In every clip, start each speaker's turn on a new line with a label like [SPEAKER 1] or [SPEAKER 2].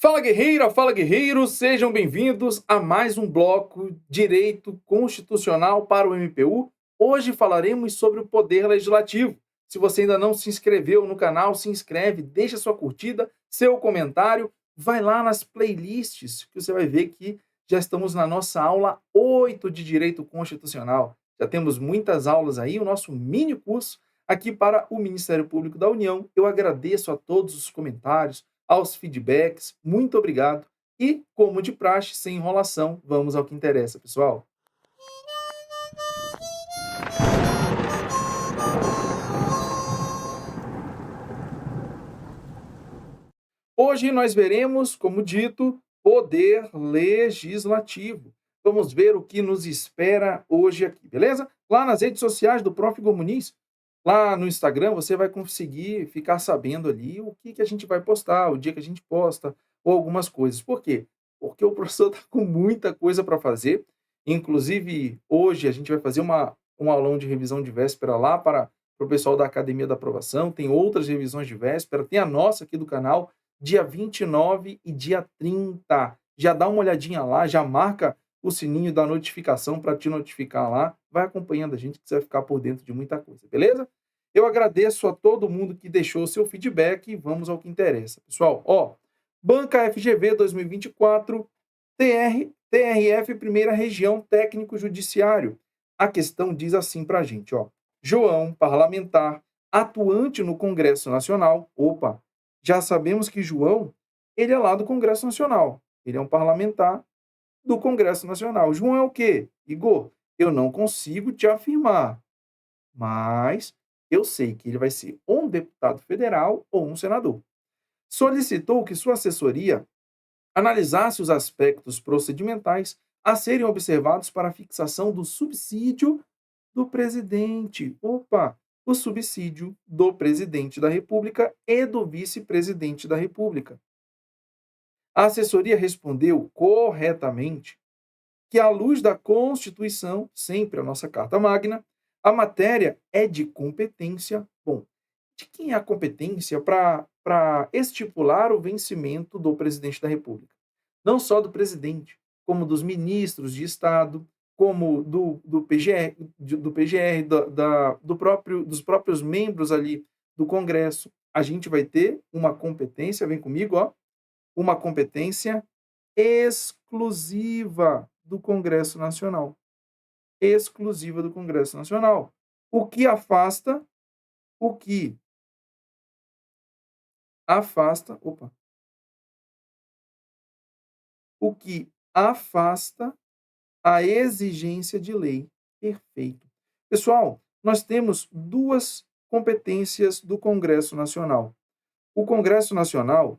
[SPEAKER 1] Fala guerreira, fala guerreiros, sejam bem-vindos a mais um bloco Direito Constitucional para o MPU. Hoje falaremos sobre o Poder Legislativo. Se você ainda não se inscreveu no canal, se inscreve, deixa sua curtida, seu comentário, vai lá nas playlists que você vai ver que já estamos na nossa aula 8 de Direito Constitucional. Já temos muitas aulas aí, o nosso mini curso aqui para o Ministério Público da União. Eu agradeço a todos os comentários, aos feedbacks. Muito obrigado. E, como de praxe, sem enrolação, vamos ao que interessa, pessoal. Hoje nós veremos, como dito, poder legislativo. Vamos ver o que nos espera hoje aqui, beleza? Lá nas redes sociais do Prof. Muniz, lá no Instagram, você vai conseguir ficar sabendo ali o que a gente vai postar, o dia que a gente posta, ou algumas coisas. Por quê? Porque o professor está com muita coisa para fazer. Inclusive, hoje a gente vai fazer um aulão de revisão de véspera lá para o pessoal da Academia da Aprovação. Tem outras revisões de véspera, tem a nossa aqui do canal, dia 29 e dia 30. Já dá uma olhadinha lá, já marca o sininho da notificação para te notificar lá. Vai acompanhando a gente que você vai ficar por dentro de muita coisa, beleza? Eu agradeço a todo mundo que deixou seu feedback e vamos ao que interessa. Pessoal, Banca FGV 2024, TRF Primeira Região Técnico Judiciário. A questão diz assim para a gente, João, parlamentar, atuante no Congresso Nacional. Opa, já sabemos que João, ele é lá do Congresso Nacional. Ele é um parlamentar do Congresso Nacional. João é o quê? Igor, eu não consigo te afirmar, mas eu sei que ele vai ser um deputado federal ou um senador. Solicitou que sua assessoria analisasse os aspectos procedimentais a serem observados para a fixação do subsídio do presidente. Opa! O subsídio do presidente da República e do vice-presidente da República. A assessoria respondeu corretamente que, à luz da Constituição, sempre a nossa Carta Magna, a matéria é de competência. Bom, de quem é a competência para estipular o vencimento do presidente da República? Não só do presidente, como dos ministros de Estado, como do PGR, dos próprios membros ali do Congresso. A gente vai ter uma competência, vem comigo, uma competência exclusiva do Congresso Nacional. Exclusiva do Congresso Nacional. O que afasta, o que afasta, o que afasta a exigência de lei. Perfeito. Pessoal, nós temos duas competências do Congresso Nacional. O Congresso Nacional,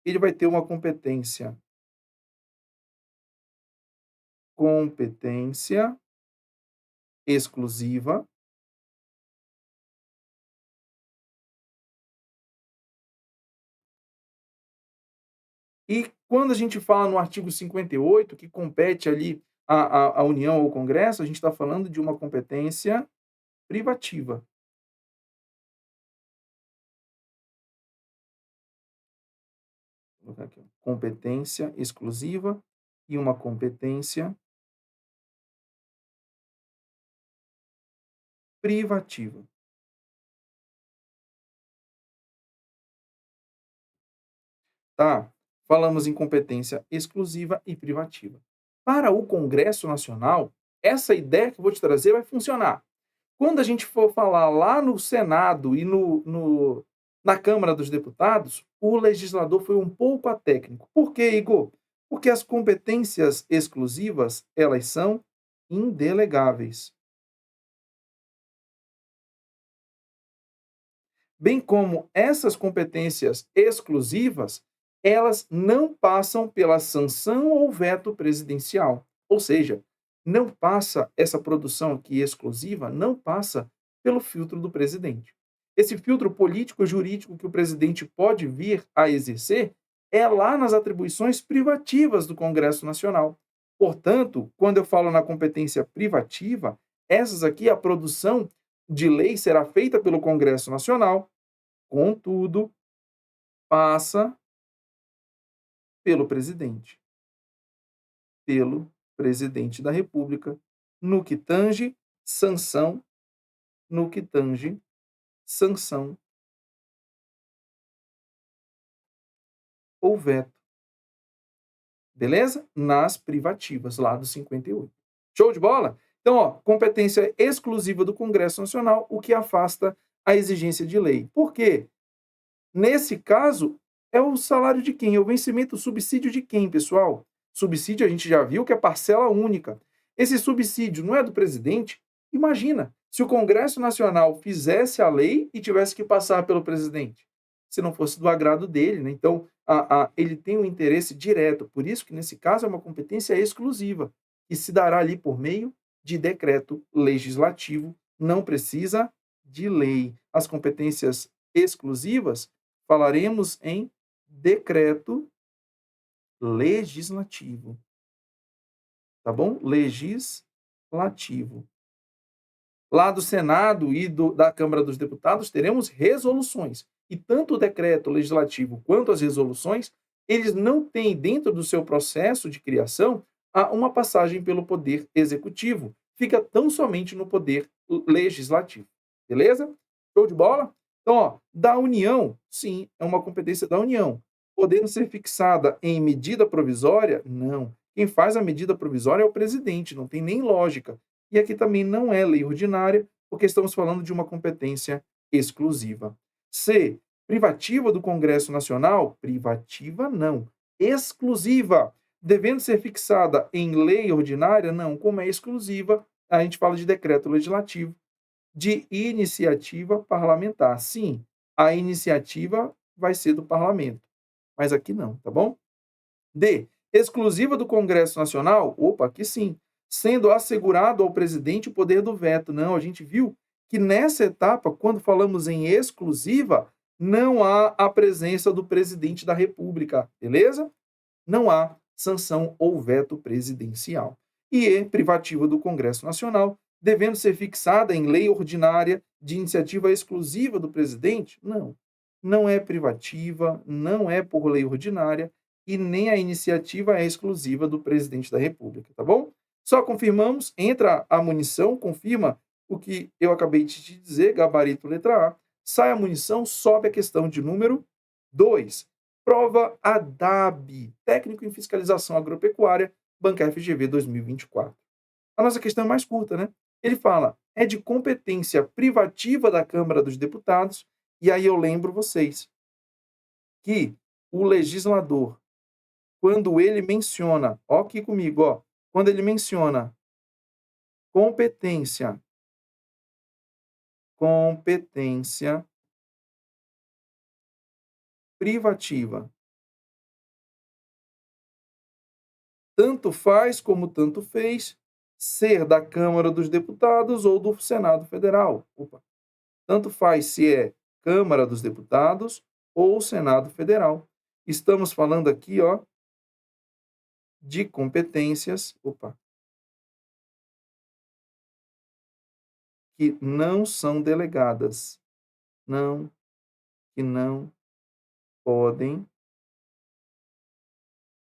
[SPEAKER 1] ele vai ter uma competência exclusiva. E quando a gente fala no artigo 58, que compete ali a União ou o Congresso, a gente está falando de uma competência privativa. Vou colocar aqui, competência exclusiva e uma competência privativa. Tá? Falamos em competência exclusiva e privativa. Para o Congresso Nacional, essa ideia que eu vou te trazer vai funcionar. Quando a gente for falar lá no Senado e na Câmara dos Deputados, o legislador foi um pouco atécnico. Por quê, Igor? Porque as competências exclusivas, elas são indelegáveis. Bem como essas competências exclusivas, elas não passam pela sanção ou veto presidencial. Ou seja, não passa essa produção aqui exclusiva, não passa pelo filtro do presidente. Esse filtro político-jurídico que o presidente pode vir a exercer é lá nas atribuições privativas do Congresso Nacional. Portanto, quando eu falo na competência privativa, essas aqui, a produção de lei será feita pelo Congresso Nacional, contudo, passa pelo presidente. Pelo presidente da República, no que tange sanção, no que tange sanção ou veto. Beleza? Nas privativas, lá do 58. Show de bola? Então, ó, competência exclusiva do Congresso Nacional, o que afasta a exigência de lei. Por quê? Nesse caso, é o salário de quem? É o vencimento, o subsídio de quem, pessoal? Subsídio a gente já viu que é parcela única. Esse subsídio não é do presidente? Imagina, se o Congresso Nacional fizesse a lei e tivesse que passar pelo presidente, se não fosse do agrado dele, né? Então, ele tem um interesse direto. Por isso que, nesse caso, é uma competência exclusiva, que se dará ali por meio de decreto legislativo, não precisa de lei. As competências exclusivas falaremos em decreto legislativo, tá bom? Legislativo. Lá do Senado e da Câmara dos Deputados teremos resoluções. E tanto o decreto legislativo quanto as resoluções, eles não têm dentro do seu processo de criação uma passagem pelo poder executivo. Fica tão somente no poder legislativo. Beleza? Show de bola? Então, ó, da União, sim, é uma competência da União. Podendo ser fixada em medida provisória? Não. Quem faz a medida provisória é o presidente, não tem nem lógica. E aqui também não é lei ordinária, porque estamos falando de uma competência exclusiva. C. Privativa do Congresso Nacional? Privativa não. Exclusiva. Devendo ser fixada em lei ordinária? Não. Como é exclusiva, a gente fala de decreto legislativo, de iniciativa parlamentar. Sim, a iniciativa vai ser do parlamento, mas aqui não, tá bom? D. Exclusiva do Congresso Nacional? Opa, aqui sim. Sendo assegurado ao presidente o poder do veto. Não, a gente viu que nessa etapa, quando falamos em exclusiva, não há a presença do presidente da República, beleza? Não há sanção ou veto presidencial. E E, privativa do Congresso Nacional, devendo ser fixada em lei ordinária de iniciativa exclusiva do presidente? Não. Não é privativa, não é por lei ordinária e nem a iniciativa é exclusiva do presidente da República, tá bom? Só confirmamos, entra a munição, confirma o que eu acabei de te dizer, gabarito letra A, sai a munição, sobe a questão de número 2. Prova ADAB, técnico em fiscalização agropecuária, Banca FGV 2024. A nossa questão é mais curta, né? Ele fala, é de competência privativa da Câmara dos Deputados, e aí eu lembro vocês que o legislador, quando ele menciona, ó aqui comigo, ó, quando ele menciona competência, competência privativa, tanto faz como tanto fez ser da Câmara dos Deputados ou do Senado Federal. Opa. Tanto faz se é Câmara dos Deputados ou Senado Federal. Estamos falando aqui, ó, de competências, que não são delegadas, que não podem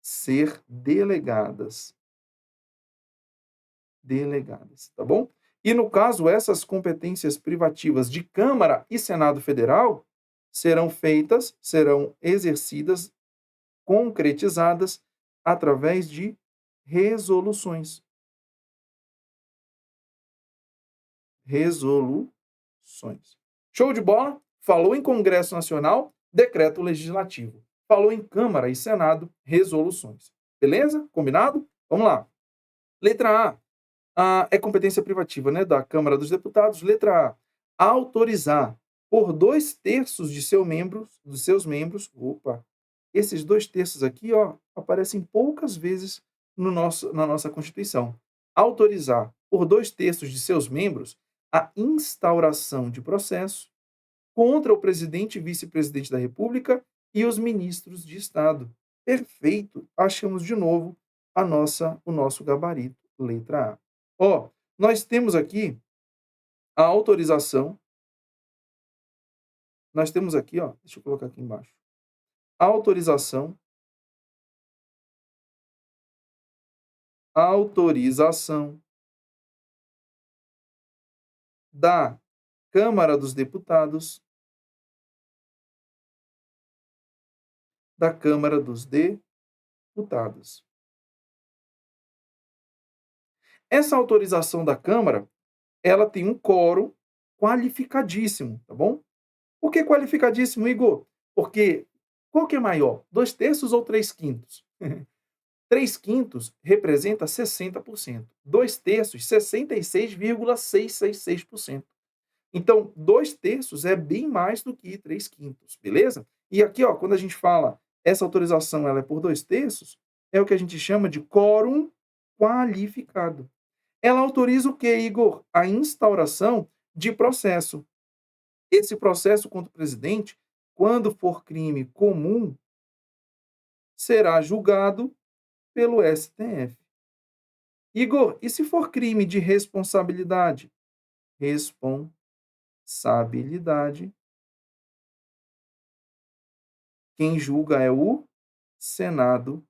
[SPEAKER 1] ser delegadas, tá bom? E no caso, essas competências privativas de Câmara e Senado Federal serão exercidas, concretizadas através de resoluções. Resoluções. Show de bola? Falou em Congresso Nacional, decreto legislativo. Falou em Câmara e Senado, resoluções. Beleza? Combinado? Vamos lá. Letra A. É competência privativa, né, da Câmara dos Deputados. Letra A. Autorizar por 2/3 dos seus membros, esses 2/3 aqui, ó, aparecem poucas vezes na nossa Constituição. Autorizar por 2/3 de seus membros a instauração de processo contra o presidente e vice-presidente da República e os ministros de Estado. Perfeito. Achamos de novo o nosso gabarito, letra A. Ó, nós temos aqui a autorização, nós temos aqui, ó, deixa eu colocar aqui embaixo, a autorização autorização da Câmara dos Deputados, da Câmara dos Deputados. Essa autorização da Câmara, ela tem um quórum qualificadíssimo, tá bom? Por que qualificadíssimo, Igor? Porque qual que é maior, 2/3 ou 3/5? 3/5 representa 60%, 2/3, 66,666%. Então, 2/3 é bem mais do que 3/5, beleza? E aqui, ó, quando a gente fala essa autorização ela é por 2/3, é o que a gente chama de quórum qualificado. Ela autoriza o quê, Igor? A instauração de processo. Esse processo contra o presidente, quando for crime comum, será julgado pelo STF. Igor, e se for crime de responsabilidade? Responsabilidade. Quem julga é o Senado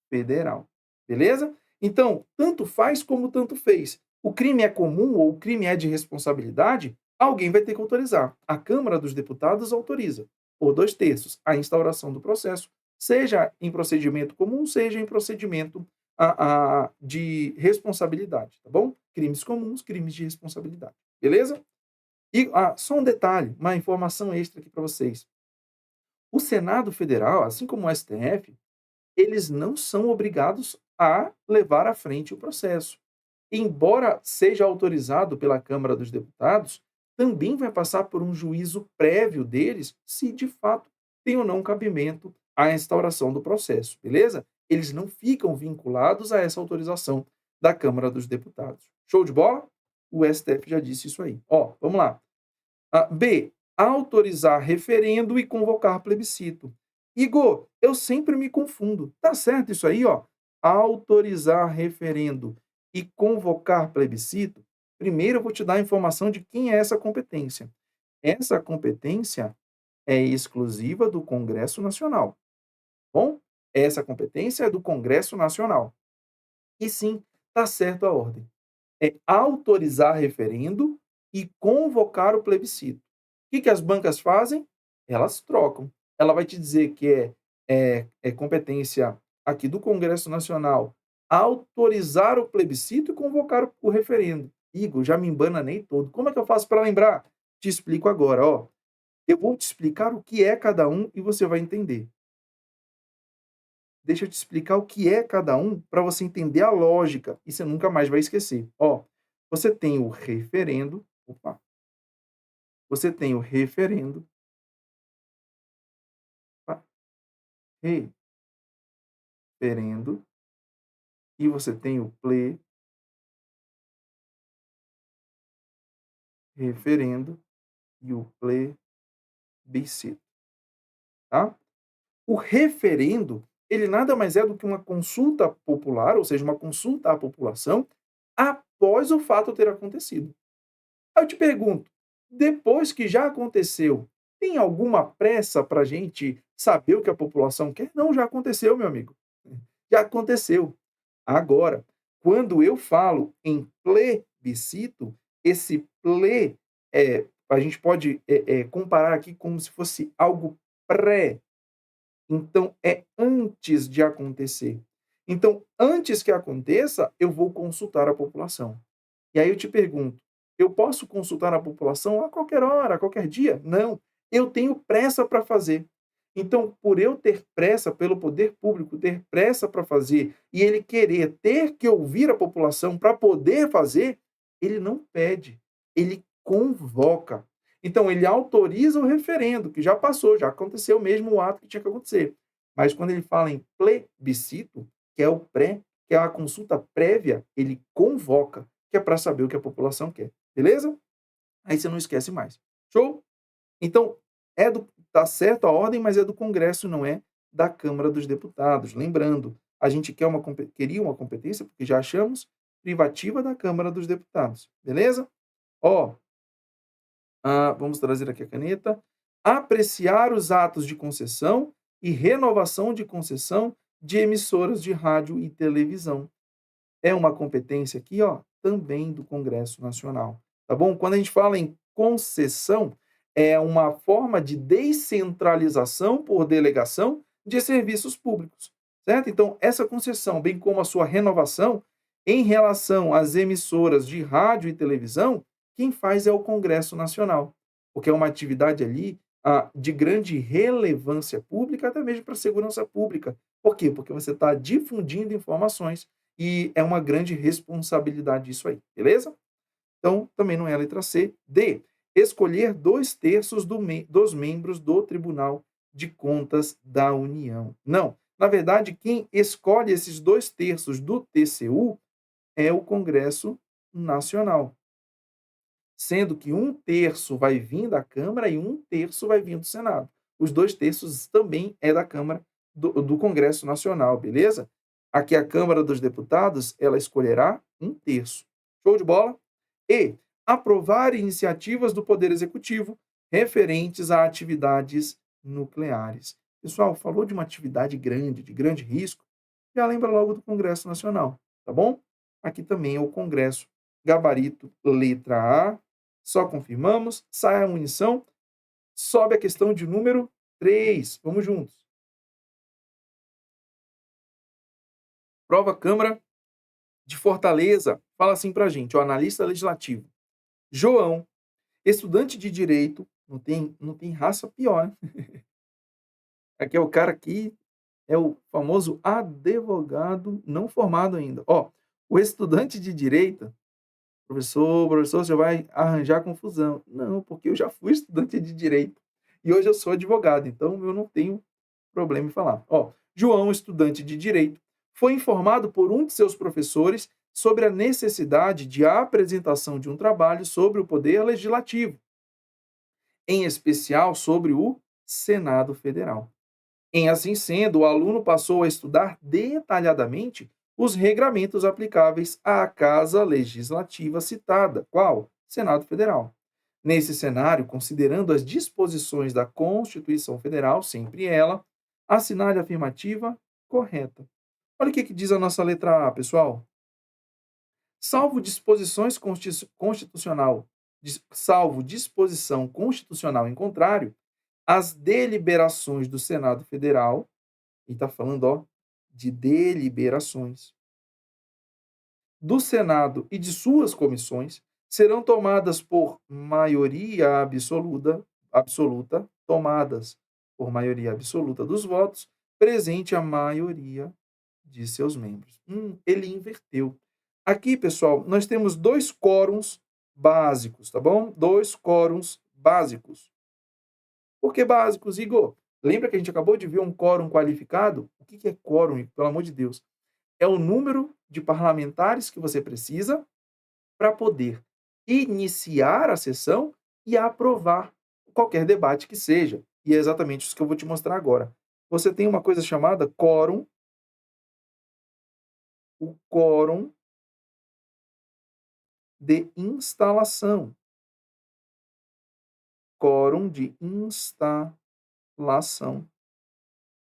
[SPEAKER 1] Federal. Beleza? Então, tanto faz como tanto fez. O crime é comum ou o crime é de responsabilidade, alguém vai ter que autorizar. A Câmara dos Deputados autoriza, por 2/3, a instauração do processo, seja em procedimento comum, seja em procedimento de responsabilidade, tá bom? Crimes comuns, crimes de responsabilidade. Beleza? E só um detalhe, uma informação extra aqui para vocês. O Senado Federal, assim como o STF, eles não são obrigados a levar à frente o processo. Embora seja autorizado pela Câmara dos Deputados, também vai passar por um juízo prévio deles se de fato tem ou não cabimento à instauração do processo, beleza? Eles não ficam vinculados a essa autorização da Câmara dos Deputados. Show de bola? O STF já disse isso aí. Ó, vamos lá. B. Autorizar referendo e convocar plebiscito. Igor, eu sempre me confundo. Tá certo isso aí, ó? Autorizar referendo e convocar plebiscito. Primeiro eu vou te dar a informação de quem é essa competência. Essa competência é exclusiva do Congresso Nacional. Bom, essa competência é do Congresso Nacional. E sim, tá certo a ordem. É autorizar referendo e convocar o plebiscito. O que as bancas fazem? Elas trocam. Ela vai te dizer que é competência aqui do Congresso Nacional autorizar o plebiscito e convocar o referendo. Igor, já me embananei todo. Como é que eu faço para lembrar? Te explico agora, ó. Eu vou te explicar o que é cada um e você vai entender. Deixa eu te explicar o que é cada um para você entender a lógica e você nunca mais vai esquecer. Ó, você tem o referendo, opa, você tem o referendo, opa, referendo, e você tem o referendo e o plebiscito, tá? O referendo, ele nada mais é do que uma consulta popular, ou seja, uma consulta à população após o fato ter acontecido. Aí eu te pergunto, depois que já aconteceu, tem alguma pressa para a gente saber o que a população quer? Não, já aconteceu, meu amigo. Já aconteceu. Agora, quando eu falo em plebiscito, esse a gente pode comparar aqui como se fosse algo pré. Então, é antes de acontecer. Então, antes que aconteça, eu vou consultar a população. E aí eu te pergunto, eu posso consultar a população a qualquer hora, a qualquer dia? Não. Eu tenho pressa para fazer. Então, por eu ter pressa, pelo poder público ter pressa para fazer, e ele querer ter que ouvir a população para poder fazer, ele não pede, ele convoca. Então, ele autoriza o referendo, que já passou, já aconteceu mesmo o ato que tinha que acontecer. Mas quando ele fala em plebiscito, que é o pré, que é a consulta prévia, ele convoca, que é para saber o que a população quer. Beleza? Aí você não esquece mais. Show? Então, tá certo a ordem, mas é do Congresso, não é da Câmara dos Deputados. Lembrando, a gente queria uma competência, porque já achamos, privativa da Câmara dos Deputados. Beleza? Ó, vamos trazer aqui a caneta. Apreciar os atos de concessão e renovação de concessão de emissoras de rádio e televisão. é uma competência aqui, ó, também do Congresso Nacional, tá bom? Quando a gente fala em concessão, é uma forma de descentralização por delegação de serviços públicos, certo? Então, essa concessão, bem como a sua renovação, em relação às emissoras de rádio e televisão, quem faz é o Congresso Nacional, porque é uma atividade ali de grande relevância pública, até mesmo para a segurança pública. Por quê? Porque você está difundindo informações e é uma grande responsabilidade isso aí, beleza? Então, também não é a letra C. D. Escolher 2/3 dos membros do Tribunal de Contas da União. Não. Na verdade, quem escolhe esses 2/3 do TCU é o Congresso Nacional, sendo que 1/3 vai vir da Câmara e 1/3 vai vir do Senado. Os 2/3 também é da Câmara do Congresso Nacional, beleza? Aqui a Câmara dos Deputados, ela escolherá 1/3. Show de bola? E aprovar iniciativas do Poder Executivo referentes a atividades nucleares. Pessoal, falou de uma atividade grande, de grande risco, já lembra logo do Congresso Nacional, tá bom? Aqui também é o Congresso. Gabarito, letra A. Só confirmamos. Sai a munição. Sobe a questão de número 3. Vamos juntos. Prova Câmara de Fortaleza. Fala assim pra gente, o analista legislativo. João, estudante de direito, não tem raça pior, né? Aqui é o cara que é o famoso advogado não formado ainda. Ó, o estudante de direito, professor, você vai arranjar confusão. Não, porque eu já fui estudante de direito e hoje eu sou advogado, então eu não tenho problema em falar. Ó, João, estudante de direito, foi informado por um de seus professores sobre a necessidade de apresentação de um trabalho sobre o poder legislativo, em especial sobre o Senado Federal. Em assim sendo, o aluno passou a estudar detalhadamente os regramentos aplicáveis à Casa Legislativa citada, qual? Senado Federal. Nesse cenário, considerando as disposições da Constituição Federal, sempre ela, assinale a afirmativa correta. Olha o que diz a nossa letra A, pessoal. Salvo disposições constitucional, salvo disposição constitucional em contrário, as deliberações do Senado Federal, e está falando, ó, de deliberações do Senado e de suas comissões, serão tomadas por maioria absoluta, tomadas por maioria absoluta dos votos, presente a maioria de seus membros. Ele inverteu. Aqui, pessoal, nós temos 2 quórums básicos, tá bom? 2 quórums básicos. Por que básicos, Igor? Lembra que a gente acabou de ver um quórum qualificado? O que é quórum, pelo amor de Deus? É o número de parlamentares que você precisa para poder iniciar a sessão e aprovar qualquer debate que seja. E é exatamente isso que eu vou te mostrar agora. Você tem uma coisa chamada quórum, o quórum de instalação. Quórum de instalação.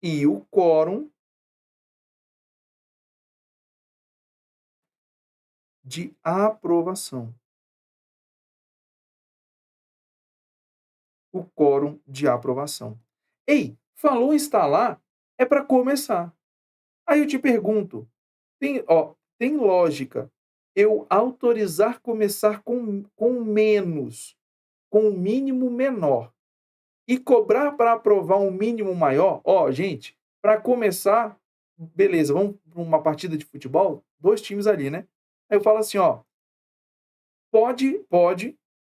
[SPEAKER 1] E o quórum de aprovação. O quórum de aprovação. Ei, falou instalar, é para começar. Aí eu te pergunto, tem lógica eu autorizar começar com menos, com um mínimo menor, e cobrar para aprovar um mínimo maior? Ó, gente, para começar, beleza, vamos para uma partida de futebol, 2 times ali, né? Aí eu falo assim, ó, pode,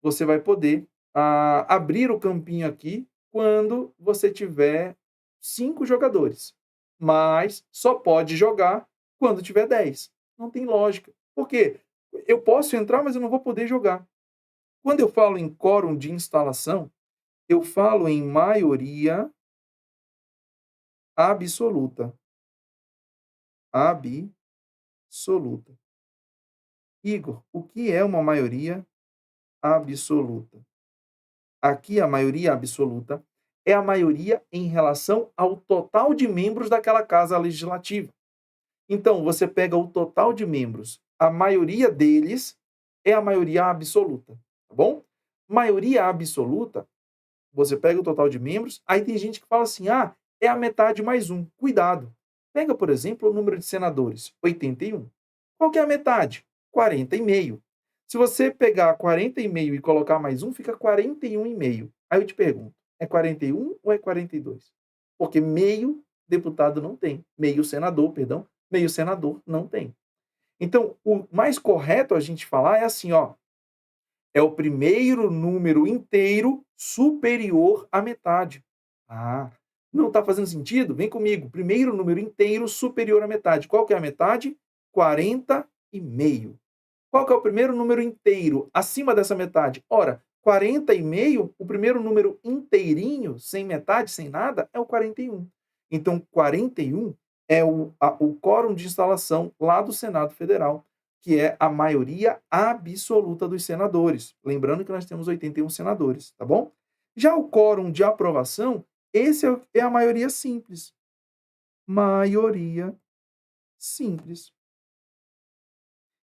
[SPEAKER 1] você vai poder abrir o campinho aqui quando você tiver 5 jogadores, mas só pode jogar quando tiver 10. Não tem lógica. Por quê? Eu posso entrar, mas eu não vou poder jogar. Quando eu falo em quórum de instalação, eu falo em maioria absoluta. Absoluta. Igor, o que é uma maioria absoluta? Aqui a maioria absoluta é a maioria em relação ao total de membros daquela casa legislativa. Então, você pega o total de membros, a maioria deles é a maioria absoluta, tá bom? Maioria absoluta, você pega o total de membros, aí tem gente que fala assim: ah, é a metade mais um. Cuidado. Pega, por exemplo, o número de senadores, 81. Qual que é a metade? 40,5. Se você pegar 40,5 e colocar mais um, fica 41,5. Aí eu te pergunto, é 41 ou é 42? Porque meio deputado não tem, meio senador, perdão, meio senador não tem. Então, o mais correto a gente falar é assim, ó, é o primeiro número inteiro superior à metade. Ah, não está fazendo sentido? Vem comigo. Primeiro número inteiro superior à metade. Qual que é a metade? 40,5. Qual que é o primeiro número inteiro acima dessa metade? Ora, 40,5, o primeiro número inteirinho, sem metade, sem nada, é o 41. Então, 41 é o quórum de instalação lá do Senado Federal, que é a maioria absoluta dos senadores. Lembrando que nós temos 81 senadores, tá bom? Já o quórum de aprovação, esse é a maioria simples. Maioria simples.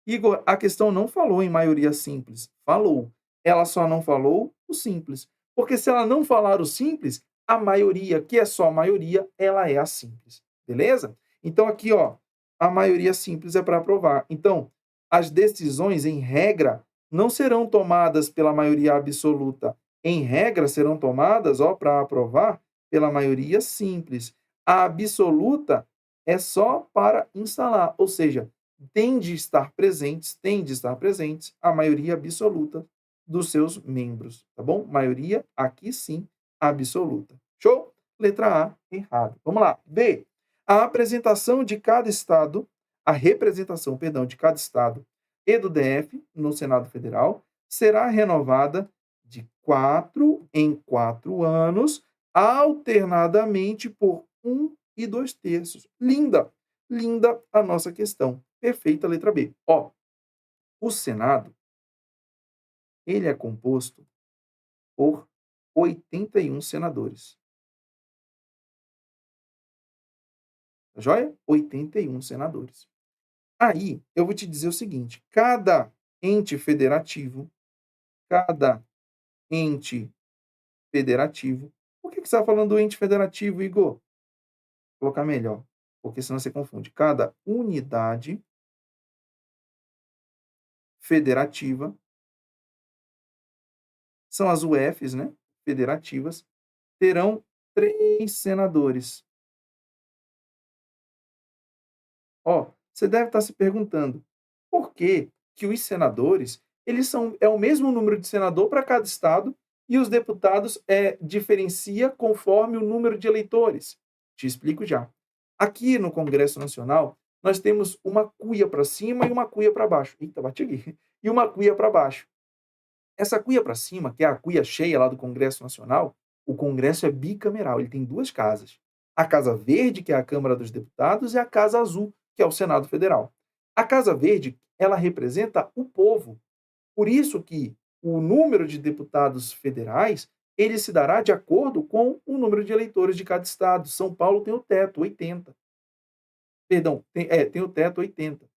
[SPEAKER 1] Igor, a questão não falou em maioria simples. Falou. Ela só não falou o simples. Porque se ela não falar o simples, a maioria, que é só maioria, ela é a simples. Beleza? Então, aqui, ó, a maioria simples é para aprovar. Então, as decisões, em regra, não serão tomadas pela maioria absoluta. Em regra, serão tomadas, ó, para aprovar pela maioria simples. A absoluta é só para instalar, ou seja, tem de estar presentes a maioria absoluta dos seus membros, tá bom? Maioria, aqui sim, absoluta. Show? Letra A, errado. Vamos lá. B. A apresentação de cada estado, a representação, perdão, de cada estado e do DF no Senado Federal será renovada de 4 em 4 anos, alternadamente por 1 e 2 terços. Linda! Linda a nossa questão. Perfeita letra B. Ó, o Senado, ele é composto por 81 senadores. Tá joia? 81 senadores. Aí, eu vou te dizer o seguinte: cada ente federativo, por que você está falando do ente federativo, Igor? Vou colocar melhor, porque senão você confunde. Cada unidade federativa, são as UFs, né? Federativas, terão 3 senadores. Ó, você deve estar se perguntando, por que que os senadores, é o mesmo número de senador para cada estado e os deputados diferencia conforme o número de eleitores? Te explico já. Aqui no Congresso Nacional, nós temos uma cuia para cima e uma cuia para baixo. Eita, bati aqui. E uma cuia para baixo. Essa cuia para cima, que é a cuia cheia lá do Congresso Nacional, o Congresso é bicameral, ele tem 2 casas. A Casa Verde, que é a Câmara dos Deputados, e a Casa Azul, que é o Senado Federal. A Casa Verde, ela representa o povo. Por isso que o número de deputados federais, ele se dará de acordo com o número de eleitores de cada estado. São Paulo tem o teto, 80. Perdão, tem o teto 80.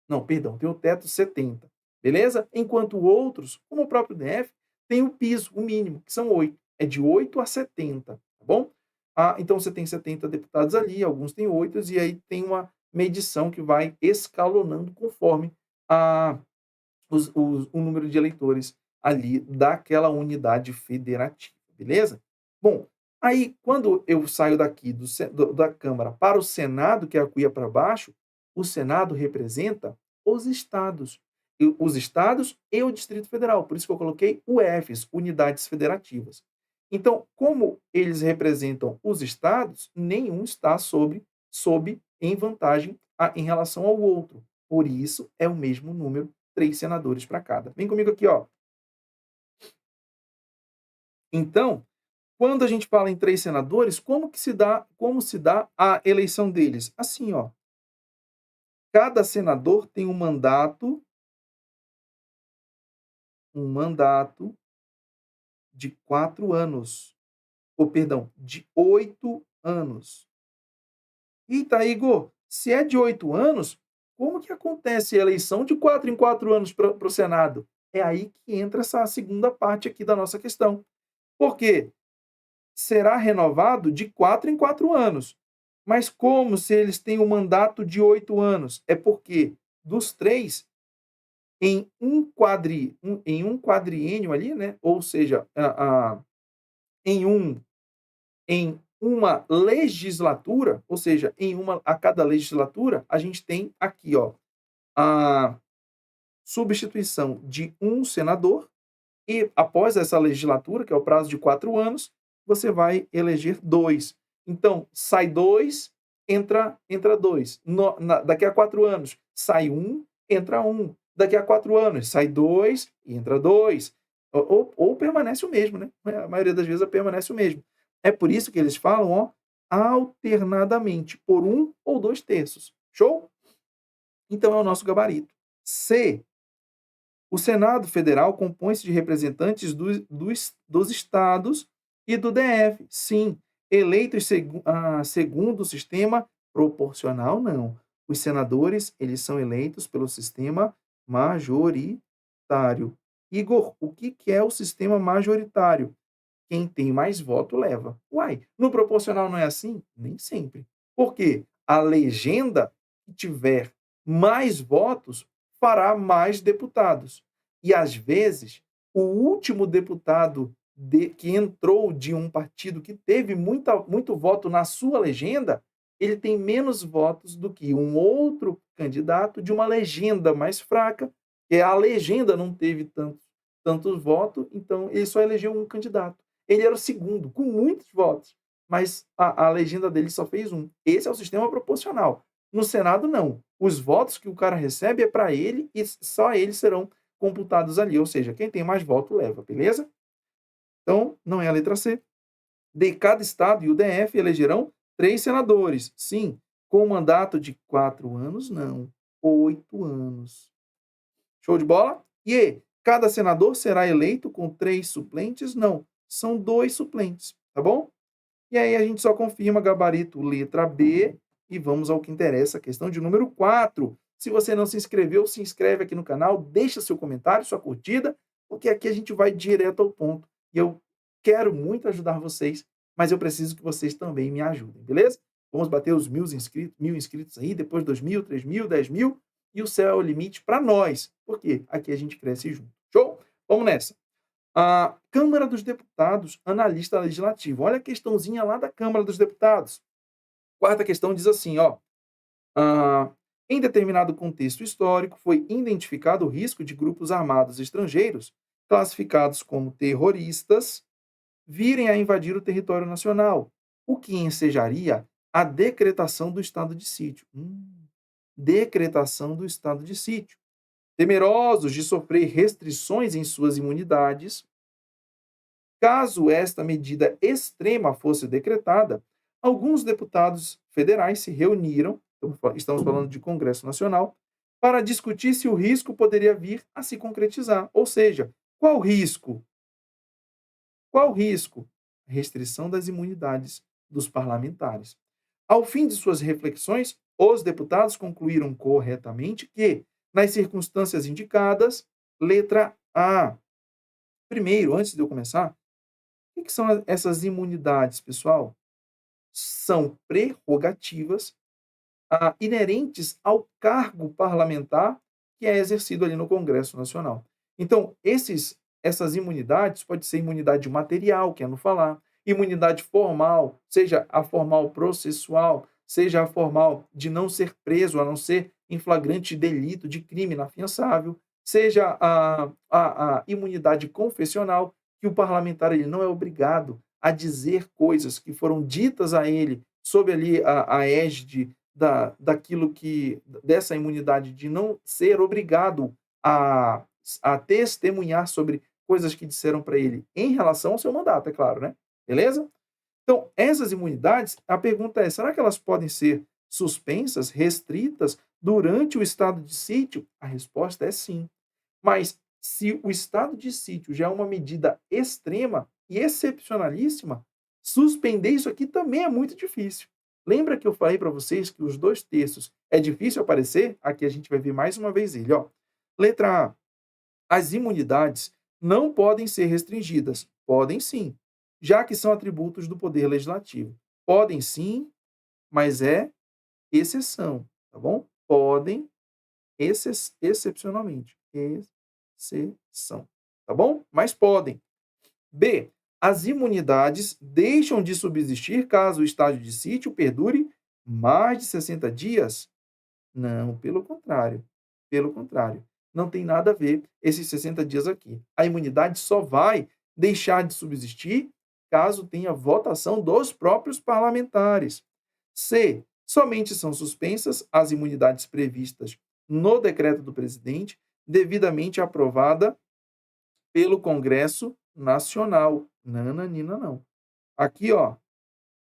[SPEAKER 1] Não, perdão, tem o teto 70. Beleza? Enquanto outros, como o próprio DF, tem o piso, o mínimo, que são 8. É de 8 a 70, tá bom? Então você tem 70 deputados ali, alguns têm 8, e aí tem uma medição que vai escalonando conforme a, o número de eleitores ali daquela unidade federativa, beleza? Bom, aí quando eu saio daqui da Câmara para o Senado, que é a cuia para baixo, o Senado representa os estados. Os estados e o Distrito Federal. Por isso que eu coloquei UFs, unidades federativas. Então, como eles representam os estados, nenhum está sob em vantagem em relação ao outro. Por isso, é o mesmo número, 3 senadores para cada. Vem comigo aqui, ó. Então, quando a gente fala em 3 senadores, como se dá a eleição deles? Assim, ó. Cada senador tem um mandato de 4 anos. Ou, perdão, de 8 anos. Eita, Igor, Se é de 8 anos, como que acontece a eleição de 4 em 4 anos para o Senado? É aí que entra essa segunda parte aqui da nossa questão. Por quê? Será renovado de 4 em 4 anos. Mas como se eles têm um mandato de 8 anos? É porque dos três, em um quadriênio ali, né? Ou seja, em um em uma legislatura, ou seja, em uma a cada legislatura, a gente tem aqui, ó, a substituição de um senador e após essa legislatura, que é o prazo de 4 anos, você vai eleger dois. Então, sai dois, entra dois. Daqui a 4 anos, sai um, entra um. Daqui a 4 anos, sai dois e entra dois. Ou permanece o mesmo, né? A maioria das vezes permanece o mesmo. É por isso que eles falam, ó, alternadamente, por um ou dois terços. Show? Então é o nosso gabarito. C. O Senado Federal compõe-se de representantes dos estados e do DF, sim, eleitos segundo o sistema proporcional, não. Os senadores, eles são eleitos pelo sistema majoritário. Igor, o que que é o sistema majoritário? Quem tem mais voto leva. Uai, no proporcional não é assim? Nem sempre. Por quê? A legenda que tiver mais votos fará mais deputados. E às vezes, o último deputado que entrou de um partido que teve muito voto na sua legenda, ele tem menos votos do que um outro candidato de uma legenda mais fraca, que a legenda não teve tantos votos, então ele só elegeu um candidato. Ele era o segundo, com muitos votos, mas a legenda dele só fez um. Esse é o sistema proporcional. No Senado, não. Os votos que o cara recebe é para ele e só eles serão computados ali. Ou seja, quem tem mais voto leva, beleza? Então, não é a letra C. De cada estado e o DF elegerão 3 senadores. Sim, com um mandato de 4 anos, não. 8 anos. Show de bola? E cada senador será eleito com 3 suplentes? Não, são 2 suplentes, tá bom? E aí a gente só confirma gabarito letra B e vamos ao que interessa, questão de número 4. Se você não se inscreveu, se inscreve aqui no canal, deixa seu comentário, sua curtida, porque aqui a gente vai direto ao ponto. E eu quero muito ajudar vocês, mas eu preciso que vocês também me ajudem, beleza? Vamos bater os 1.000 inscritos aí, depois 2.000, 3.000, 10.000, e o céu é o limite para nós, porque aqui a gente cresce junto. Show? Vamos nessa. A Câmara dos Deputados, analista legislativo. Olha a questãozinha lá da Câmara dos Deputados. Quarta questão diz assim, ó. Em determinado contexto histórico, foi identificado o risco de grupos armados estrangeiros, classificados como terroristas, virem a invadir o território nacional, o que ensejaria a decretação do estado de sítio. Decretação do estado de sítio. Temerosos de sofrer restrições em suas imunidades, caso esta medida extrema fosse decretada, alguns deputados federais se reuniram, estamos falando de Congresso Nacional, para discutir se o risco poderia vir a se concretizar. Ou seja, qual risco? Qual risco? Restrição das imunidades dos parlamentares. Ao fim de suas reflexões, os deputados concluíram corretamente que, nas circunstâncias indicadas, letra A. Primeiro, antes de eu começar, o que são essas imunidades, pessoal? São prerrogativas inerentes ao cargo parlamentar que é exercido ali no Congresso Nacional. Então, essas imunidades, pode ser imunidade material, que é no falar, imunidade formal, seja a formal processual, seja a formal de não ser preso, a não ser em flagrante delito de crime inafiançável, seja a imunidade confessional, que o parlamentar ele não é obrigado a dizer coisas que foram ditas a ele sob ali a égide daquilo que dessa imunidade de não ser obrigado a testemunhar sobre coisas que disseram para ele em relação ao seu mandato, é claro, né? Beleza? Então, essas imunidades, a pergunta é: será que elas podem ser suspensas, restritas durante o estado de sítio? A resposta é sim. Mas se o estado de sítio já é uma medida extrema e excepcionalíssima, suspender isso aqui também é muito difícil. Lembra que eu falei para vocês que os 2 textos é difícil aparecer? Aqui a gente vai ver mais uma vez ele, ó. Letra A. As imunidades não podem ser restringidas. Podem sim, já que são atributos do poder legislativo. Podem sim, mas é exceção, tá bom? Podem, excepcionalmente. Exceção, tá bom? Mas podem. B. As imunidades deixam de subsistir caso o estágio de sítio perdure mais de 60 dias? Não, pelo contrário. Pelo contrário. Não tem nada a ver esses 60 dias aqui. A imunidade só vai deixar de subsistir caso tenha votação dos próprios parlamentares. C. Somente são suspensas as imunidades previstas no decreto do presidente, devidamente aprovada pelo Congresso Nacional. Nananina, não. Aqui, ó,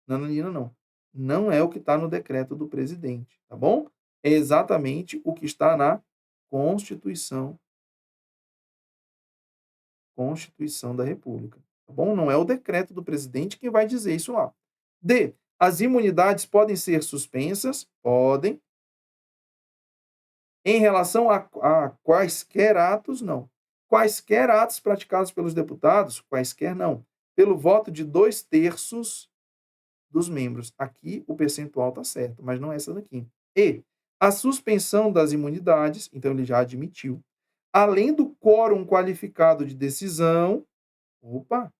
[SPEAKER 1] nananina, não. Não é o que está no decreto do presidente, tá bom? É exatamente o que está na Constituição, Constituição da República, tá bom? Não é o decreto do presidente quem vai dizer isso lá. D. As imunidades podem ser suspensas? Podem. Em relação a quaisquer atos, não. Quaisquer atos praticados pelos deputados? Quaisquer não. Pelo voto de 2/3 dos membros. Aqui o percentual está certo, mas não é essa daqui. E a suspensão das imunidades, então ele já admitiu, além do quórum qualificado de decisão. Opa,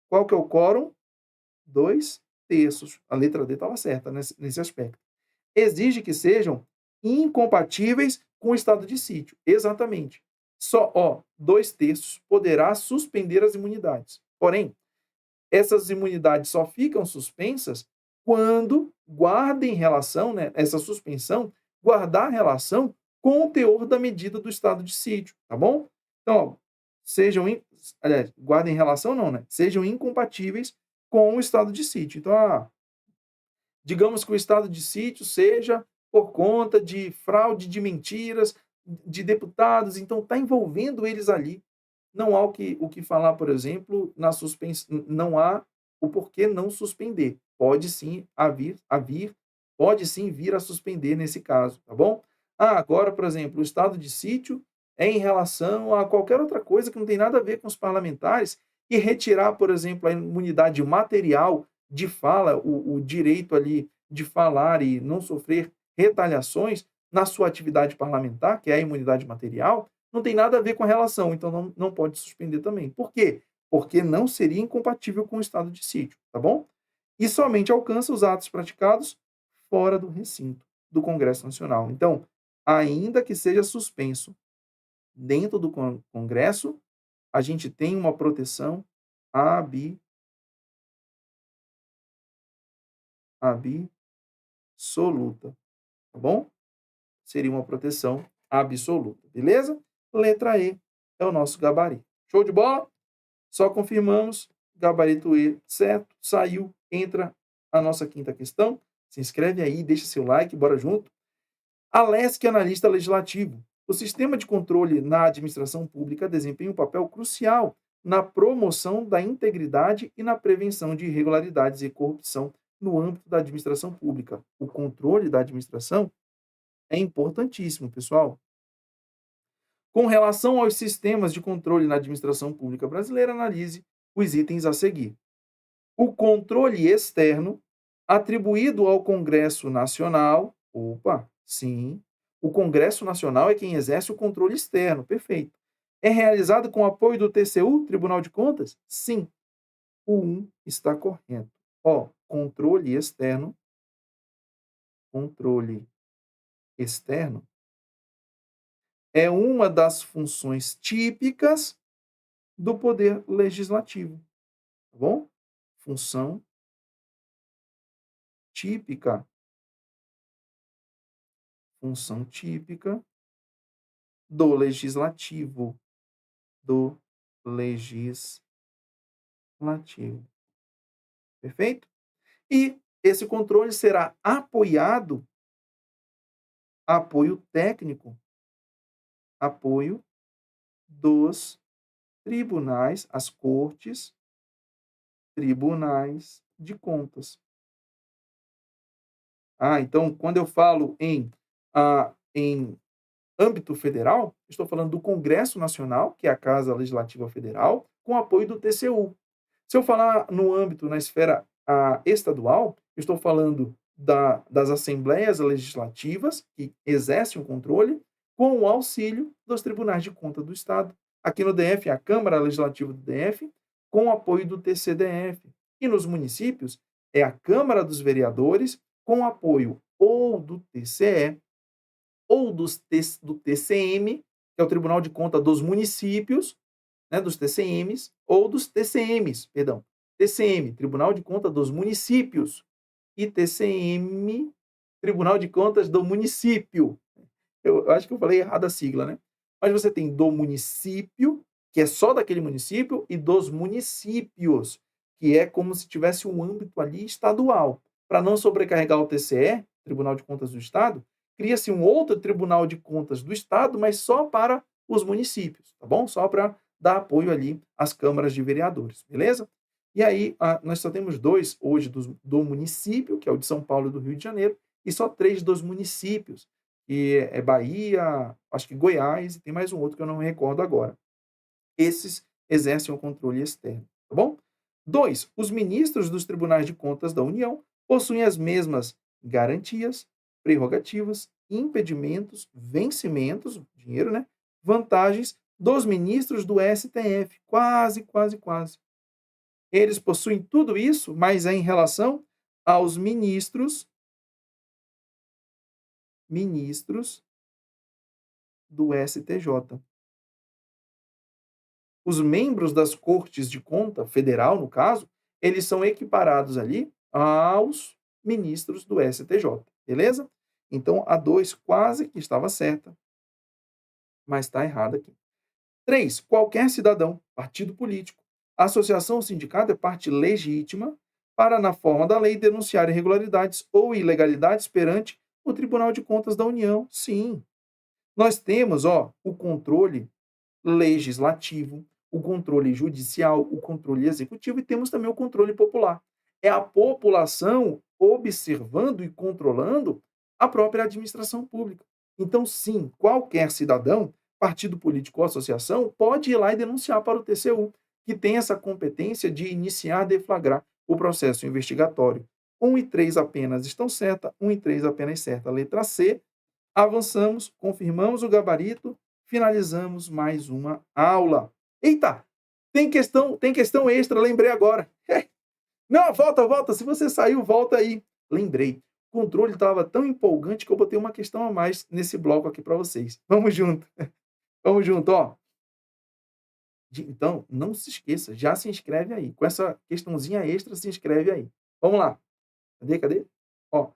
[SPEAKER 1] qual que é o quórum? 2/3. A letra D estava certa nesse aspecto. Exige que sejam incompatíveis com o estado de sítio. Exatamente. Só, ó, 2/3 poderá suspender as imunidades. Porém, essas imunidades só ficam suspensas quando guardem relação, né, essa suspensão, guardar relação com o teor da medida do estado de sítio, tá bom? Então, ó, sejam, aliás, guardem relação não, né? Sejam incompatíveis com o estado de sítio. Então, digamos que o estado de sítio seja por conta de fraude de mentiras de deputados, então está envolvendo eles ali. Não há o que falar, por exemplo, na suspensão, não há o porquê não suspender. Pode sim pode sim vir a suspender nesse caso, tá bom? Agora, por exemplo, o estado de sítio é em relação a qualquer outra coisa que não tem nada a ver com os parlamentares e retirar, por exemplo, a imunidade material de fala, o direito ali de falar e não sofrer retaliações na sua atividade parlamentar, que é a imunidade material, não tem nada a ver com a relação, então não pode suspender também. Por quê? Porque não seria incompatível com o estado de sítio, tá bom? E somente alcança os atos praticados fora do recinto do Congresso Nacional. Então, ainda que seja suspenso dentro do Congresso, a gente tem uma proteção abi, absoluta, tá bom? Seria uma proteção absoluta, beleza? Letra E é o nosso gabarito. Show de bola? Só confirmamos, gabarito E, certo? Saiu, entra a nossa quinta questão. Se inscreve aí, deixa seu like, bora junto. Alesc, analista legislativo. O sistema de controle na administração pública desempenha um papel crucial na promoção da integridade e na prevenção de irregularidades e corrupção no âmbito da administração pública. O controle da administração é importantíssimo, pessoal. Com relação aos sistemas de controle na administração pública brasileira, analise os itens a seguir. O controle externo, atribuído ao Congresso Nacional. Opa, sim. O Congresso Nacional é quem exerce o controle externo, perfeito. É realizado com apoio do TCU, Tribunal de Contas? Sim. O 1 está correto. Ó, controle externo é uma das funções típicas do poder legislativo, tá bom? Função típica, função típica do legislativo, do legislativo. Perfeito? E esse controle será apoiado, apoio técnico, apoio dos tribunais, as cortes, tribunais de contas. Então, quando eu falo em âmbito federal, estou falando do Congresso Nacional, que é a Casa Legislativa Federal, com apoio do TCU. Se eu falar no âmbito, na esfera estadual, eu estou falando das assembleias legislativas, que exercem o controle, com o auxílio dos tribunais de contas do Estado. Aqui no DF, a Câmara Legislativa do DF, com o apoio do TCDF. E nos municípios, é a Câmara dos Vereadores, com apoio ou do TCE, ou do TCM, que é o Tribunal de Contas dos Municípios, né, dos TCMs, ou dos TCMs, perdão. TCM, Tribunal de Contas dos Municípios, e TCM, Tribunal de Contas do Município. Eu acho que eu falei errado a sigla, né? Mas você tem do município, que é só daquele município, e dos municípios, que é como se tivesse um âmbito ali estadual. Para não sobrecarregar o TCE, Tribunal de Contas do Estado, cria-se um outro Tribunal de Contas do Estado, mas só para os municípios, tá bom? Só para dar apoio ali às câmaras de vereadores, beleza? E aí, nós só temos dois hoje do município, que é o de São Paulo e do Rio de Janeiro, e só três dos municípios, que é Bahia, acho que Goiás, e tem mais um outro que eu não me recordo agora. Esses exercem o controle externo, tá bom? 2. Os ministros dos tribunais de contas da União possuem as mesmas garantias, prerrogativas, impedimentos, vencimentos, dinheiro, né? Vantagens dos ministros do STF. Quase, quase, quase. Eles possuem tudo isso, mas é em relação aos ministros do STJ. Os membros das Cortes de Conta, federal no caso, eles são equiparados ali aos ministros do STJ, beleza? Então, a 2 quase que estava certa, mas está errada aqui. 3. Qualquer cidadão, partido político, associação ou sindicato é parte legítima para, na forma da lei, denunciar irregularidades ou ilegalidades perante o Tribunal de Contas da União. Sim. Nós temos, o controle legislativo, o controle judicial, o controle executivo e temos também o controle popular. É a população observando e controlando a própria administração pública. Então, sim, qualquer cidadão, partido político ou associação pode ir lá e denunciar para o TCU, que tem essa competência de iniciar, deflagrar o processo investigatório. 1 e 3 apenas estão certas, 1 e 3 apenas certa. Letra C, avançamos, confirmamos o gabarito, finalizamos mais uma aula. Eita, tem questão extra, lembrei agora. Não, volta, se você saiu, volta aí. Lembrei, o controle estava tão empolgante que eu botei uma questão a mais nesse bloco aqui para vocês. Vamos junto, vamos junto, ó. Então, não se esqueça, já se inscreve aí. Com essa questãozinha extra, se inscreve aí. Vamos lá. Cadê? Ó,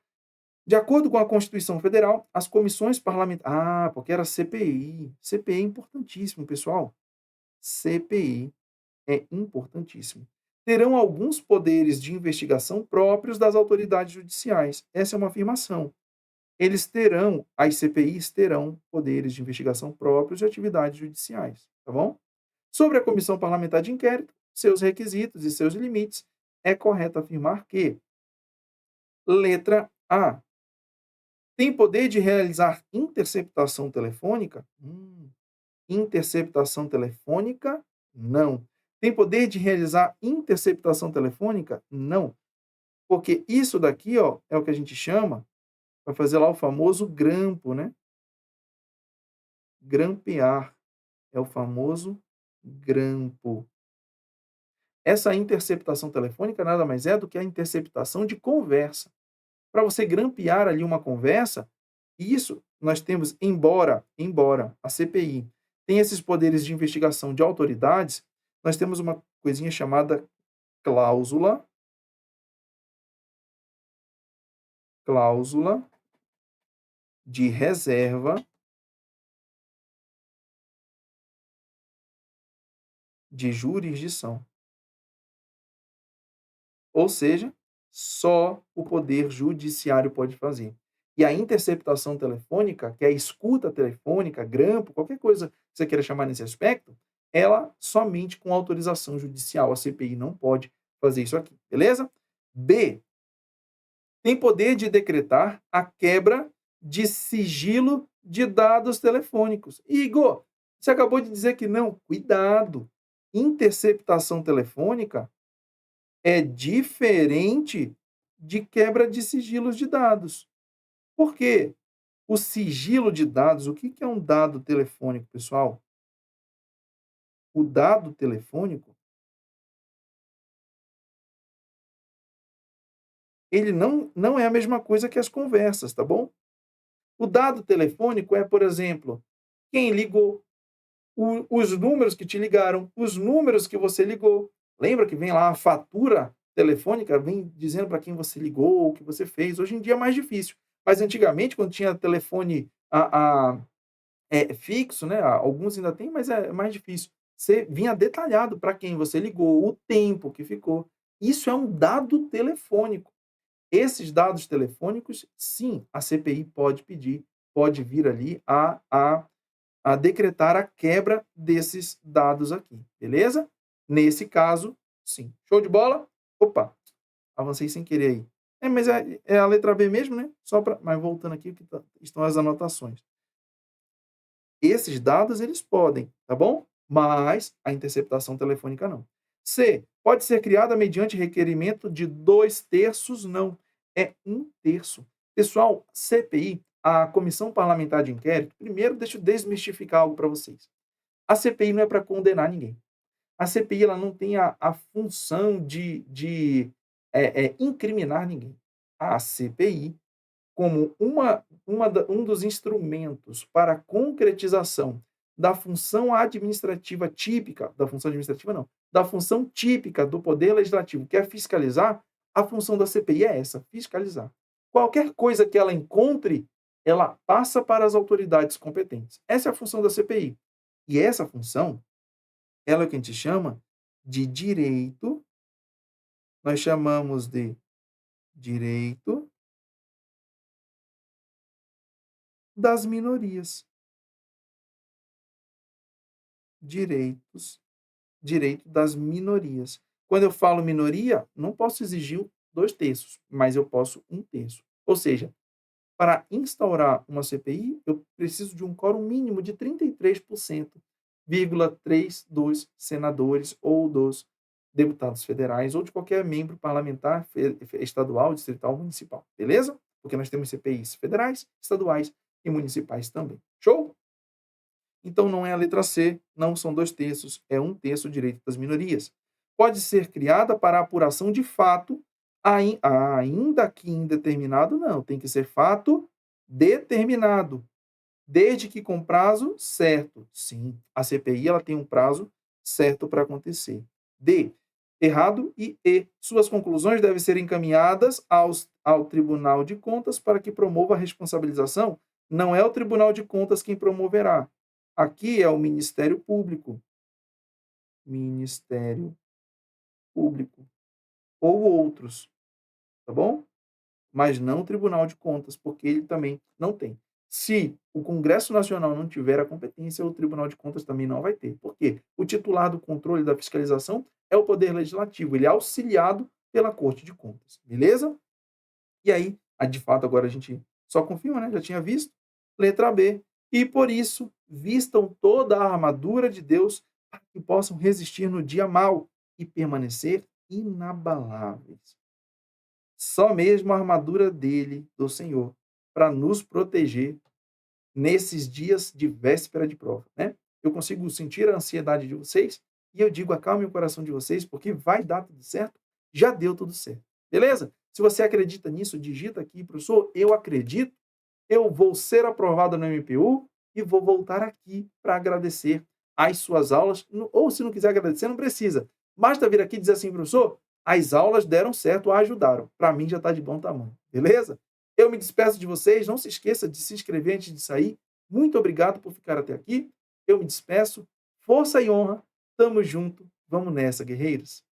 [SPEAKER 1] de acordo com a Constituição Federal, as comissões parlamentares. Porque era CPI. CPI é importantíssimo, pessoal. CPI é importantíssimo. Terão alguns poderes de investigação próprios das autoridades judiciais. Essa é uma afirmação. As CPIs terão poderes de investigação próprios de atividades judiciais, tá bom? Sobre a comissão parlamentar de inquérito, seus requisitos e seus limites, é correto afirmar que, letra A, tem poder de realizar interceptação telefônica? Interceptação telefônica? Não. Tem poder de realizar interceptação telefônica? Não. Porque isso daqui, é o que a gente chama, vai fazer lá o famoso grampo, né? Grampear. É o famoso grampo. Essa interceptação telefônica nada mais é do que a interceptação de conversa. Para você grampear ali uma conversa, isso nós temos, embora a CPI tenha esses poderes de investigação de autoridades, nós temos uma coisinha chamada cláusula de reserva de jurisdição. Ou seja, só o poder judiciário pode fazer. E a interceptação telefônica, que é a escuta telefônica, grampo, qualquer coisa que você queira chamar nesse aspecto, ela somente com autorização judicial. A CPI não pode fazer isso aqui, beleza? B. tem poder de decretar a quebra de sigilo de dados telefônicos. Igor, você acabou de dizer que não. Cuidado. Interceptação telefônica é diferente de quebra de sigilos de dados. Por quê? O sigilo de dados, o que é um dado telefônico, pessoal? O dado telefônico, ele não é a mesma coisa que as conversas, tá bom? O dado telefônico é, por exemplo, quem ligou, os números que te ligaram, os números que você ligou. Lembra que vem lá a fatura telefônica, vem dizendo para quem você ligou, o que você fez. Hoje em dia é mais difícil. Mas antigamente, quando tinha telefone fixo, né? Alguns ainda tem, mas é mais difícil. Você vinha detalhado para quem você ligou, o tempo que ficou. Isso é um dado telefônico. Esses dados telefônicos, sim, a CPI pode pedir, pode vir ali a decretar a quebra desses dados aqui, beleza? Nesse caso, sim. Show de bola? Opa, avancei sem querer aí. Mas é a letra B mesmo, né? Mas voltando aqui, que estão as anotações. Esses dados eles podem, tá bom? Mas a interceptação telefônica não. C. Pode ser criada mediante requerimento de 2/3, não. É 1/3. Pessoal, CPI, a Comissão Parlamentar de Inquérito, primeiro deixa eu desmistificar algo para vocês. A CPI não é para condenar ninguém. A CPI ela não tem a função de incriminar ninguém. A CPI como um dos instrumentos para a concretização da função administrativa típica, da função administrativa não, da função típica do Poder Legislativo, que é fiscalizar, a função da CPI é essa, fiscalizar. Qualquer coisa que ela encontre, ela passa para as autoridades competentes. Essa é a função da CPI. E essa função, ela é o que a gente chama de direito, nós chamamos de direito das minorias. Direito das minorias. Quando eu falo minoria, não posso exigir 2/3, mas eu posso 1/3. Ou seja, para instaurar uma CPI, eu preciso de um quórum mínimo de 33,3 dos senadores ou dos deputados federais ou de qualquer membro parlamentar estadual, distrital, municipal. Beleza? Porque nós temos CPIs federais, estaduais e municipais também. Show? Então, não é a letra C, não são 2/3, é 1/3 o direito das minorias. Pode ser criada para apuração de fato, ainda que indeterminado, não, tem que ser fato determinado, desde que com prazo certo. Sim, a CPI ela tem um prazo certo para acontecer. D, errado. E E, suas conclusões devem ser encaminhadas ao Tribunal de Contas para que promova a responsabilização. Não é o Tribunal de Contas quem promoverá. Aqui é o Ministério Público. Ministério Público. Ou outros, tá bom? Mas não o Tribunal de Contas, porque ele também não tem. Se o Congresso Nacional não tiver a competência, o Tribunal de Contas também não vai ter. Por quê? O titular do controle da fiscalização é o Poder Legislativo. Ele é auxiliado pela Corte de Contas. Beleza? E aí, de fato, agora a gente só confirma, né? Já tinha visto. Letra B. E por isso, vistam toda a armadura de Deus para que possam resistir no dia mau e permanecer inabaláveis. Só mesmo a armadura dele, do Senhor, para nos proteger nesses dias de véspera de prova, né? Eu consigo sentir a ansiedade de vocês e eu digo, acalme o coração de vocês, porque vai dar tudo certo, já deu tudo certo. Beleza? Se você acredita nisso, digita aqui, professor, eu acredito, eu vou ser aprovado no MPU e vou voltar aqui para agradecer as suas aulas, ou se não quiser agradecer, não precisa. Basta vir aqui e dizer assim, professor, as aulas deram certo, ajudaram. Para mim já está de bom tamanho, beleza? Eu me despeço de vocês, não se esqueça de se inscrever antes de sair. Muito obrigado por ficar até aqui. Eu me despeço. Força e honra. Tamo junto. Vamos nessa, guerreiros.